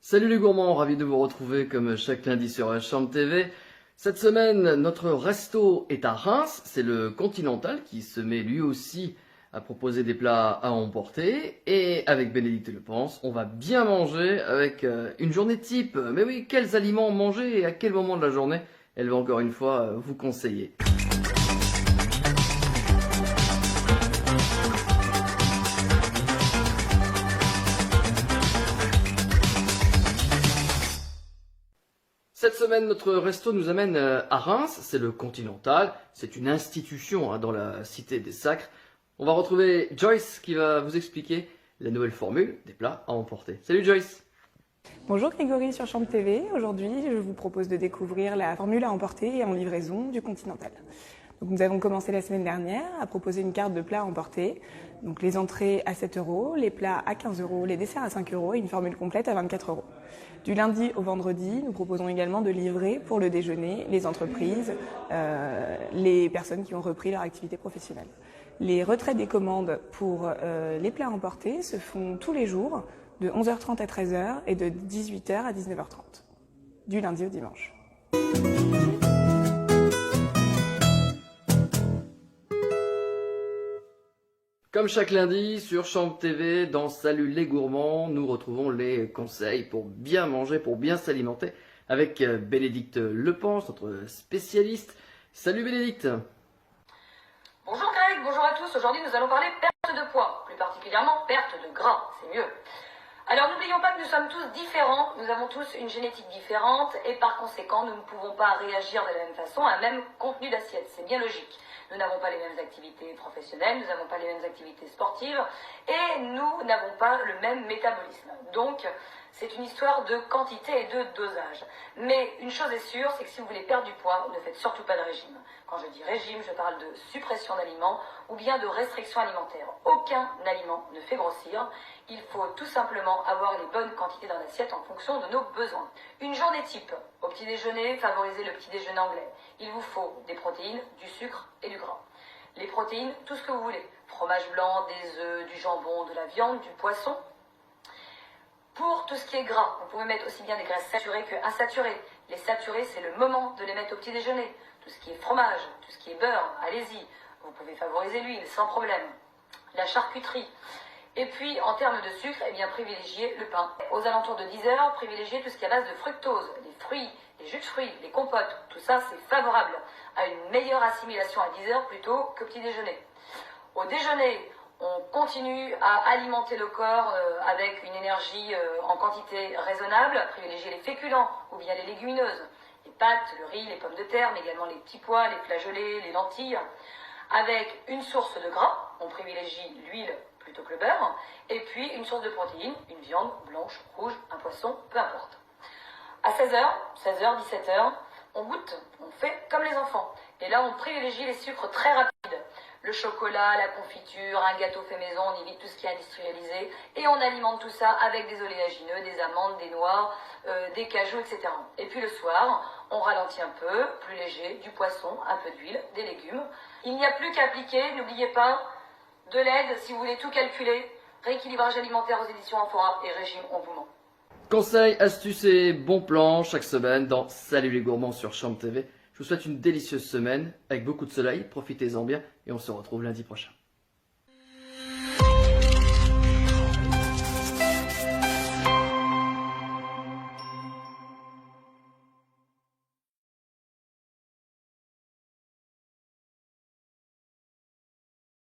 Salut les gourmands, ravi de vous retrouver comme chaque lundi sur Chambre TV. Cette semaine, notre resto est à Reims, c'est le Continental qui se met lui aussi à proposer des plats à emporter. Et avec Bénédicte Lepens, on va bien manger avec une journée type. Mais oui, quels aliments manger et à quel moment de la journée, elle va encore une fois vous conseiller. Cette semaine, notre resto nous amène à Reims, c'est le Continental, c'est une institution dans la Cité des Sacres. On va retrouver Joyce qui va vous expliquer la nouvelle formule des plats à emporter. Salut Joyce! Bonjour Grégory sur Chambre TV, aujourd'hui je vous propose de découvrir la formule à emporter et en livraison du Continental. Donc, nous avons commencé la semaine dernière à proposer une carte de plats à emporter, donc les entrées à 7 €, les plats à 15 €, les desserts à 5 € et une formule complète à 24 €. Du lundi au vendredi, nous proposons également de livrer pour le déjeuner les entreprises, les personnes qui ont repris leur activité professionnelle. Les retraits des commandes pour les plats à emporter se font tous les jours de 11h30 à 13h et de 18h à 19h30, du lundi au dimanche. Comme chaque lundi sur Chambre TV, dans Salut les gourmands, nous retrouvons les conseils pour bien manger, pour bien s'alimenter avec Bénédicte Lepens, notre spécialiste. Salut Bénédicte! Bonjour Greg, bonjour à tous. Aujourd'hui nous allons parler perte de poids, plus particulièrement perte de gras, c'est mieux. Alors n'oublions pas que nous sommes tous différents, nous avons tous une génétique différente et par conséquent nous ne pouvons pas réagir de la même façon à un même contenu d'assiette, c'est bien logique. Nous n'avons pas les mêmes activités professionnelles, nous n'avons pas les mêmes activités sportives et nous n'avons pas le même métabolisme. Donc c'est une histoire de quantité et de dosage. Mais une chose est sûre, c'est que si vous voulez perdre du poids, ne faites surtout pas de régime. Quand je dis régime, je parle de suppression d'aliments ou bien de restriction alimentaire. Aucun aliment ne fait grossir. Il faut tout simplement avoir les bonnes quantités dans l'assiette en fonction de nos besoins. Une journée type. Au petit déjeuner, favorisez le petit déjeuner anglais. Il vous faut des protéines, du sucre et du gras. Les protéines, tout ce que vous voulez. Fromage blanc, des œufs, du jambon, de la viande, du poisson. Pour tout ce qui est gras, vous pouvez mettre aussi bien des graisses saturées que insaturées. Les saturées, c'est le moment de les mettre au petit déjeuner. Tout ce qui est fromage, tout ce qui est beurre, allez-y. Vous pouvez favoriser l'huile sans problème. La charcuterie. Et puis, en termes de sucre, eh bien, privilégiez le pain. Aux alentours de 10 h, privilégiez tout ce qui est à base de fructose, les fruits, les jus de fruits, les compotes. Tout ça, c'est favorable à une meilleure assimilation à 10 h plutôt qu'au petit déjeuner. Au déjeuner, on continue à alimenter le corps avec une énergie en quantité raisonnable. Privilégiez les féculents ou bien les légumineuses. Les pâtes, le riz, les pommes de terre, mais également les petits pois, les flageolets, les lentilles. Avec une source de gras, on privilégie l'huile plutôt que le beurre, et puis une source de protéines, une viande blanche, rouge, un poisson, peu importe. À 16h, 16h, 17h, on goûte, on fait comme les enfants. Et là, on privilégie les sucres très rapides. Le chocolat, la confiture, un gâteau fait maison, on évite tout ce qui est industrialisé. Et on alimente tout ça avec des oléagineux, des amandes, des noix, des cajous, etc. Et puis le soir, on ralentit un peu, plus léger, du poisson, un peu d'huile, des légumes. Il n'y a plus qu'à appliquer, n'oubliez pas, de l'aide si vous voulez tout calculer. Rééquilibrage alimentaire aux éditions Amphora et régime on vous ment. Conseils, astuces et bons plans chaque semaine dans Salut les gourmands sur Chambre TV. Je vous souhaite une délicieuse semaine avec beaucoup de soleil, profitez-en bien et on se retrouve lundi prochain.